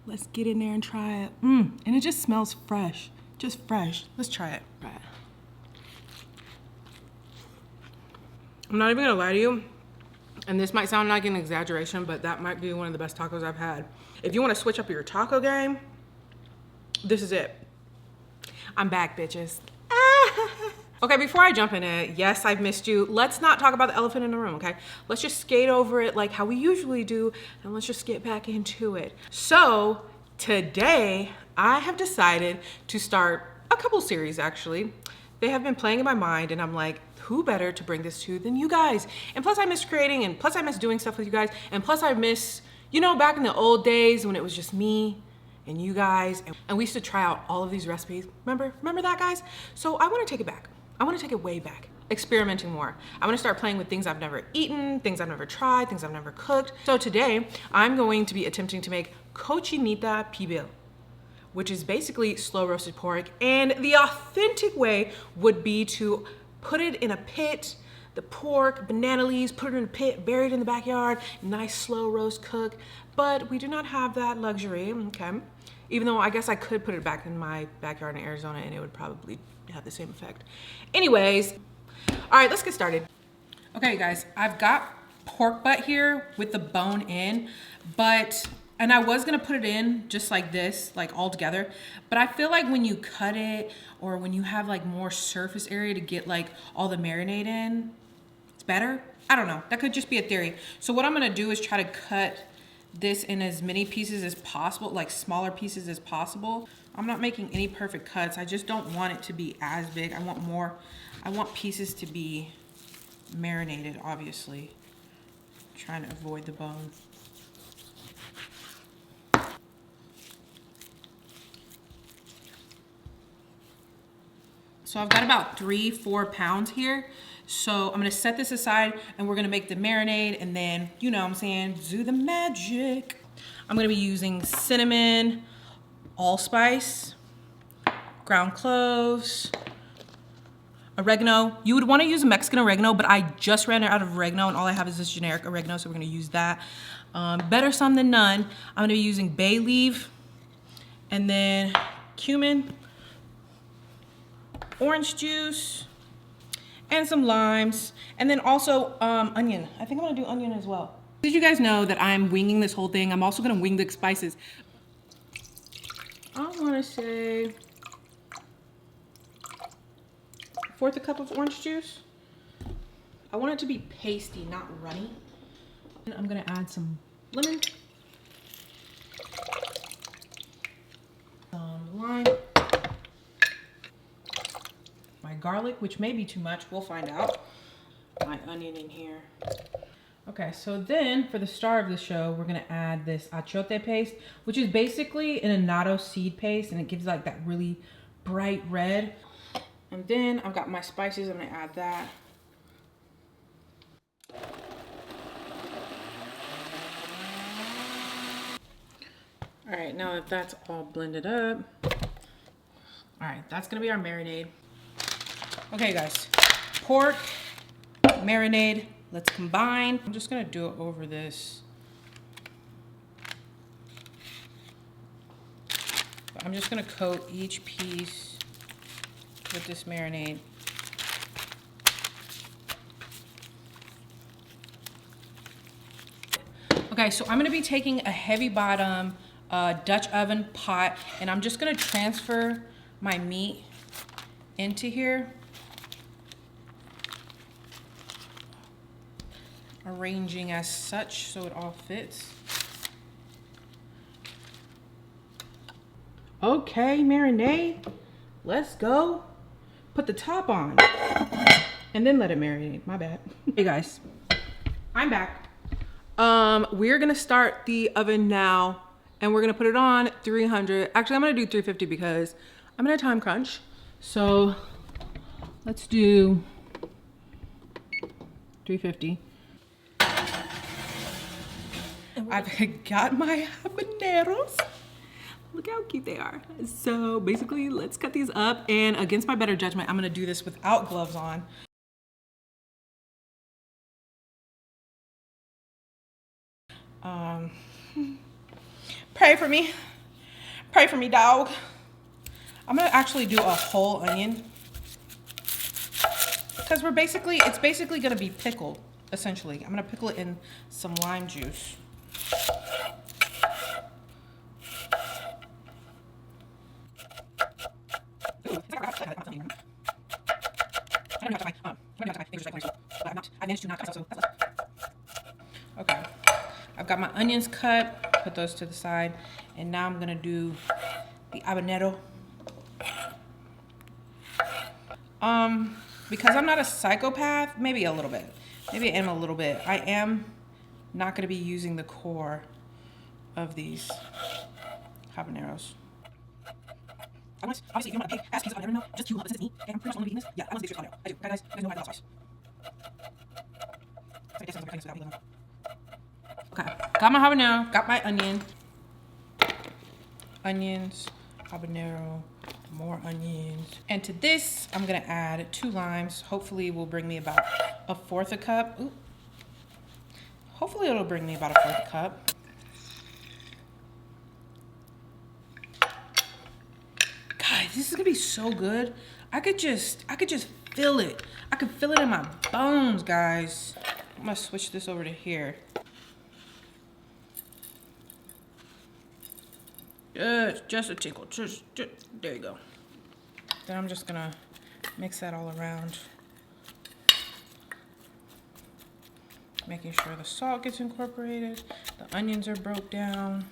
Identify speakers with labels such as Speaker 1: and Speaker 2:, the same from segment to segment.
Speaker 1: Let's get in there and try it. And it just smells fresh, just fresh. Let's try it. I'm not even gonna lie to you, and this might sound like an exaggeration, but that might be one of the best tacos I've had. If you wanna switch up your taco game, this is it. I'm back, bitches. Okay, before I jump in it, yes, I've missed you. Let's not talk about the elephant in the room, okay? Let's just skate over it like how we usually do, and let's just get back into it. So today, I have decided to start a couple series, actually. They have been playing in my mind, and I'm like, who better to bring this to than you guys? And plus I miss creating, and plus I miss doing stuff with you guys, and plus I miss, you know, back in the old days when it was just me and you guys, and we used to try out all of these recipes. Remember that, guys? So I wanna take it back. I wanna take it way back. Experimenting more. I wanna start playing with things I've never eaten, things I've never tried, things I've never cooked. So today, I'm going to be attempting to make Cochinita Pibil, which is basically slow roasted pork. And the authentic way would be to put it in a pit, the pork, banana leaves, put it in a pit, bury it in the backyard, nice slow roast cook. But we do not have that luxury, okay? Even though I guess I could put it back in my backyard in Arizona and it would probably have the same effect. Anyways, all right, let's get started. Okay, guys, I've got pork butt here with the bone in, and I was gonna put it in just like this, like all together, but I feel like when you cut it or when you have like more surface area to get like all the marinade in, it's better. I don't know, that could just be a theory. So what I'm gonna do is try to cut this in as many pieces as possible, like smaller pieces as possible. I'm not making any perfect cuts. I just don't want it to be as big. I want pieces to be marinated, obviously. Trying to avoid the bone. So I've got about 3-4 pounds here. So I'm gonna set this aside and we're gonna make the marinade and then, you know what I'm saying, do the magic. I'm gonna be using cinnamon, allspice, ground cloves, oregano. You would wanna use Mexican oregano, but I just ran out of oregano and all I have is this generic oregano, so we're gonna use that. Better some than none. I'm gonna be using bay leaf and then cumin, orange juice, and some limes, and then also onion. I think I'm gonna do onion as well. Did you guys know that I'm winging this whole thing? I'm also gonna wing the spices. I wanna say 1/4 cup of orange juice. I want it to be pasty, not runny. And I'm gonna add some lemon, some lime, my garlic, which may be too much, we'll find out. My onion in here. Okay, so then for the star of the show, we're gonna add this achote paste, which is basically an annatto seed paste, and it gives like that really bright red. And then I've got my spices, I'm gonna add that. All right, now that that's all blended up, all right, that's gonna be our marinade. Okay, guys, pork, marinade, let's combine. I'm just gonna do it over this. I'm just gonna coat each piece with this marinade. Okay, so I'm gonna be taking a heavy bottom Dutch oven pot, and I'm just gonna transfer my meat into here. Arranging as such so it all fits. Okay, marinade, let's go. Put the top on and then let it marinate, my bad. Hey guys, I'm back. We're gonna start the oven now and we're gonna put it on 300. Actually, I'm gonna do 350 because I'm in a time crunch. So let's do 350. I've got my habaneros. Look how cute they are. So basically, let's cut these up, and against my better judgment, I'm gonna do this without gloves on. Pray for me. Pray for me, dog. I'm gonna actually do a whole onion because it's basically gonna be pickled, essentially. I'm gonna pickle it in some lime juice. Okay, I've got my onions cut, put those to the side, and now I'm gonna do the habanero. Because I'm not a psychopath, maybe a little bit. Maybe I am a little bit. I am not gonna be using the core of these habaneros. Obviously, if you want to pay ask habanero milk just to since it's me, okay, I'm pretty much only vegan this. Yeah, I want to habanero. I do. Okay, guys, you guys know I love sauce. Okay, got my habanero, got my onions, habanero, more onions. And to this, I'm gonna add 2 limes. Hopefully will bring me about 1/4 a cup. Ooh. Hopefully it'll bring me about 1/4 a cup. God, this is gonna be so good. I could just feel it. I could feel it in my bones, guys. I'm gonna switch this over to here. Just a tickle. Just there you go. Then I'm just gonna mix that all around. Making sure the salt gets incorporated, the onions are broke down.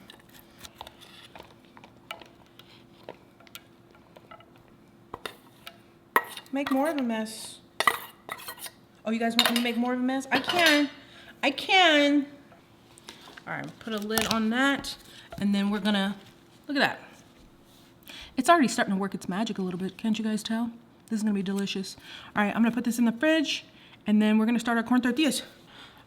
Speaker 1: Make more of a mess. Oh, you guys want me to make more of a mess? I can. All right, put a lid on that, and then we're gonna, look at that. It's already starting to work its magic a little bit. Can't you guys tell? This is gonna be delicious. All right, I'm gonna put this in the fridge, and then we're gonna start our corn tortillas.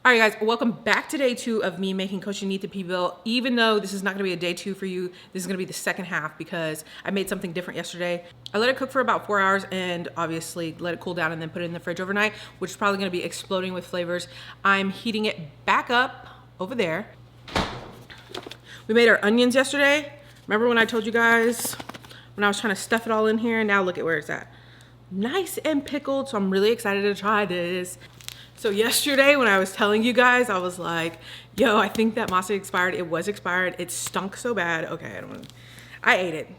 Speaker 1: All right, guys, welcome back to day 2 of me making Cochinita Pibil. Even though this is not gonna be a day 2 for you, this is gonna be the second half because I made something different yesterday. I let it cook for about 4 hours and obviously let it cool down and then put it in the fridge overnight, which is probably gonna be exploding with flavors. I'm heating it back up over there. We made our onions yesterday. Remember when I told you guys when I was trying to stuff it all in here? Now look at where it's at. Nice and pickled, so I'm really excited to try this. So yesterday when I was telling you guys, I was like, yo, I think that masa expired. It was expired. It stunk so bad. Okay, I ate it.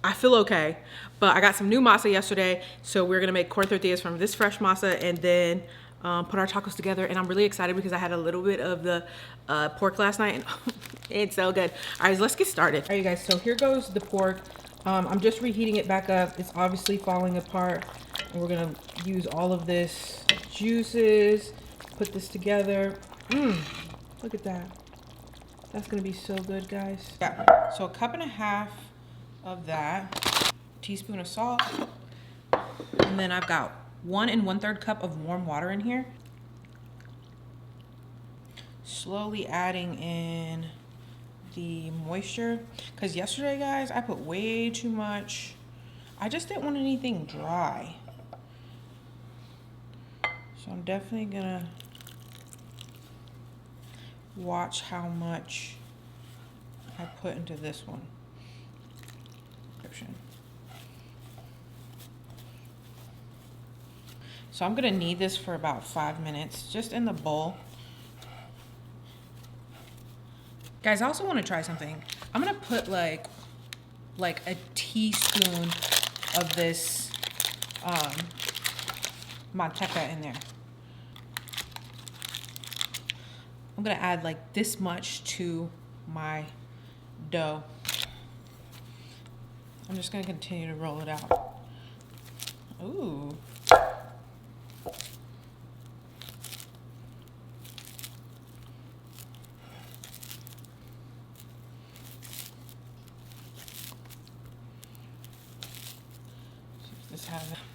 Speaker 1: I feel okay. But I got some new masa yesterday, so we're gonna make corn tortillas from this fresh masa and then put our tacos together. And I'm really excited because I had a little bit of the pork last night and it's so good. All right, let's get started. All right, you guys, so here goes the pork. I'm just reheating it back up. It's obviously falling apart. And we're gonna use all of this juices, put this together. Look at that. That's gonna be so good, guys. Yeah, so 1.5 cups of that, teaspoon of salt, and then I've got 1 1/3 cup of warm water in here. Slowly adding in the moisture, because yesterday, guys, I put way too much. I just didn't want anything dry. So I'm definitely gonna watch how much I put into this one. So I'm gonna knead this for about 5 minutes, just in the bowl. Guys, I also wanna try something. I'm gonna put like a teaspoon of this manteca in there. I'm gonna add like this much to my dough. I'm just gonna continue to roll it out. Ooh.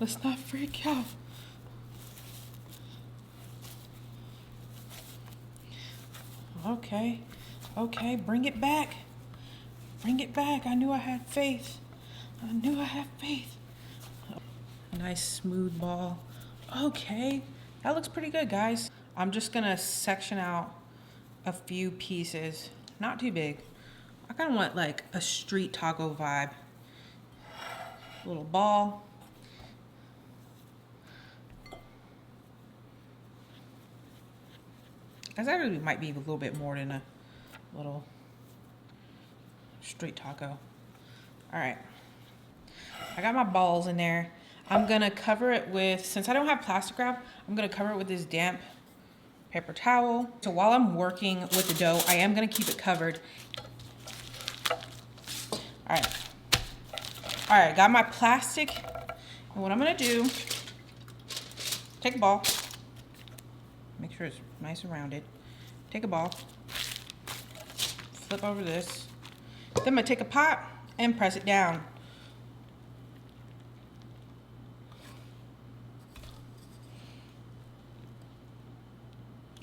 Speaker 1: Let's not freak out. Okay, bring it back. Bring it back. I knew I had faith. Nice smooth ball. Okay, that looks pretty good, guys. I'm just gonna section out a few pieces, not too big, I kind of want like a street taco vibe. A little ball. That actually might be a little bit more than a little street taco. All right. I got my balls in there. I'm gonna cover it with, since I don't have plastic wrap, I'm gonna cover it with this damp paper towel. So while I'm working with the dough, I am gonna keep it covered. All right, got my plastic. And what I'm gonna do, take a ball, make sure it's nice and rounded. Take a ball, flip over this. Then I'm gonna take a pot and press it down.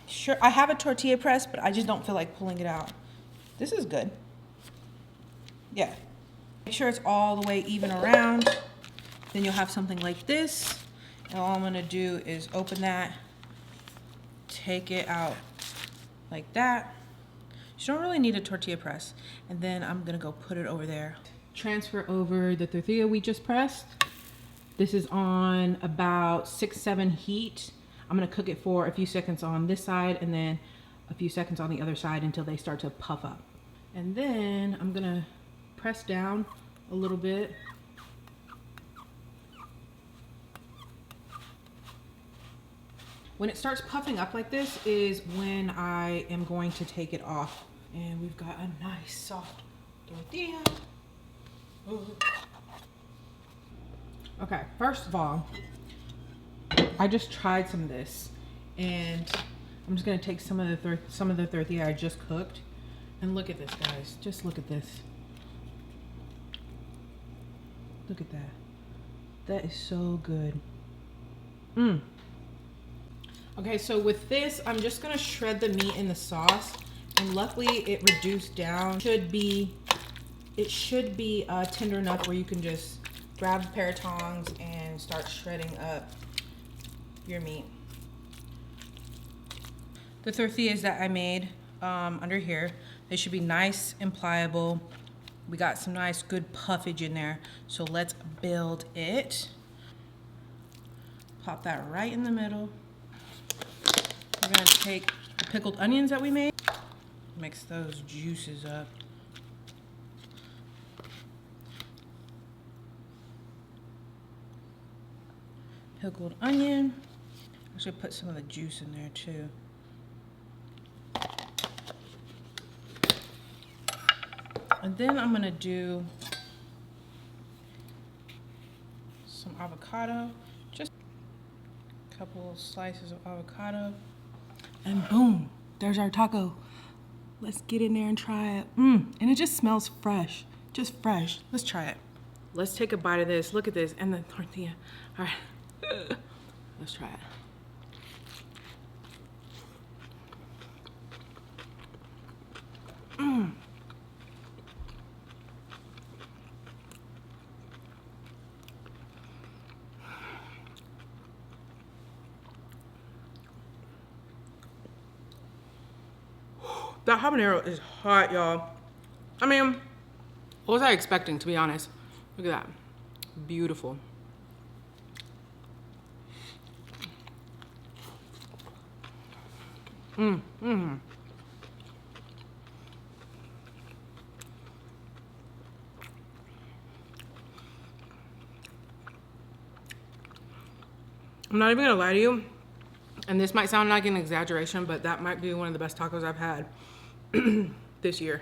Speaker 1: Sure, I have a tortilla press, but I just don't feel like pulling it out. This is good. Yeah. Make sure it's all the way even around. Then you'll have something like this. And all I'm gonna do is open that, take it out like that. You don't really need a tortilla press. And then I'm gonna go put it over there. Transfer over the tortilla we just pressed. This is on about 6-7 heat. I'm gonna cook it for a few seconds on this side and then a few seconds on the other side until they start to puff up. And then I'm gonna press down a little bit. When it starts puffing up like this is when I am going to take it off. And we've got a nice soft tortilla. Ooh. Okay, first of all, I just tried some of this, and I'm just gonna take some of the tortilla I just cooked, and look at this, guys. Just look at this. Look at that. That is so good. Okay, so with this, I'm just gonna shred the meat in the sauce, and luckily it reduced down. It should be tender enough where you can just grab a pair of tongs and start shredding up your meat. The tortillas that I made under here, they should be nice and pliable. We got some nice good puffage in there. So let's build it. Pop that right in the middle. We're gonna take the pickled onions that we made, mix those juices up. Pickled onion. I should put some of the juice in there too. And then I'm gonna do some avocado, just a couple slices of avocado. And boom, there's our taco. Let's get in there and try it. And it just smells fresh, just fresh. Let's try it. Let's take a bite of this. Look at this, and the tortilla. All right, let's try it. That habanero is hot, y'all. I mean, what was I expecting, to be honest? Look at that. Beautiful. I'm not even gonna lie to you, and this might sound like an exaggeration, but that might be one of the best tacos I've had this year.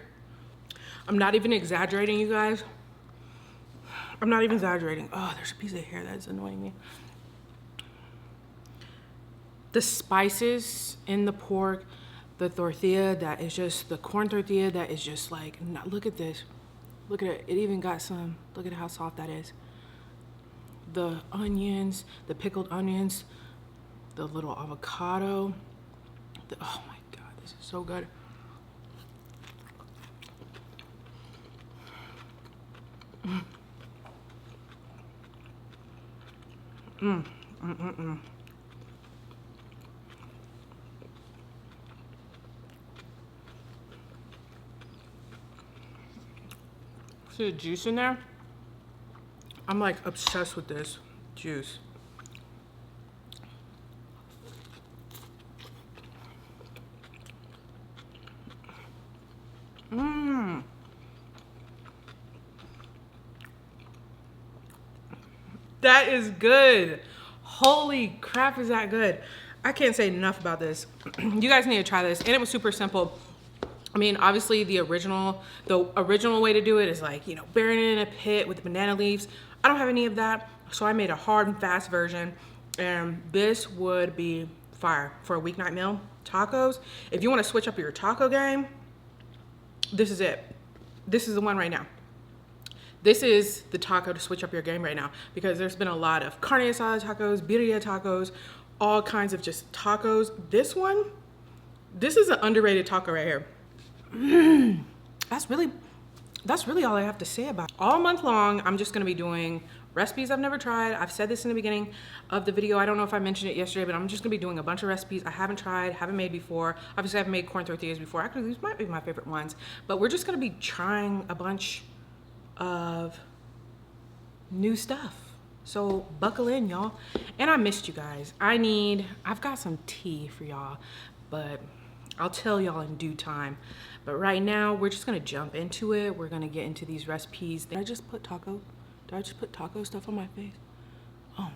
Speaker 1: I'm not even exaggerating, you guys. I'm not even exaggerating. Oh, there's a piece of hair that's annoying me. The spices in the pork, the tortilla that is just, the corn tortilla that is just like, look at this. Look at it, it even got some, look at how soft that is. The onions, the pickled onions, the little avocado. Oh my God, this is so good. See the juice in there? I'm like obsessed with this juice. Mmm. That is good. Holy crap, is that good? I can't say enough about this. You guys need to try this. And it was super simple. I mean, obviously the original way to do it is like, you know, burying it in a pit with the banana leaves. I don't have any of that. So I made a hard and fast version. And this would be fire for a weeknight meal. Tacos. If you want to switch up your taco game, this is it. This is the one right now. This is the taco to switch up your game right now, because there's been a lot of carne asada tacos, birria tacos, all kinds of just tacos. This one, this is an underrated taco right here. That's really all I have to say about it. All month long, I'm just gonna be doing recipes I've never tried. I've said this in the beginning of the video. I don't know if I mentioned it yesterday, but I'm just gonna be doing a bunch of recipes I haven't tried, haven't made before. Obviously, I've made corn tortillas before. Actually, these might be my favorite ones, but we're just gonna be trying a bunch of new stuff. So buckle in, y'all. And I missed you guys. I've got some tea for y'all, but I'll tell y'all in due time. But right now, we're just gonna jump into it. We're gonna get into these recipes. Did I just put taco stuff on my face? Oh.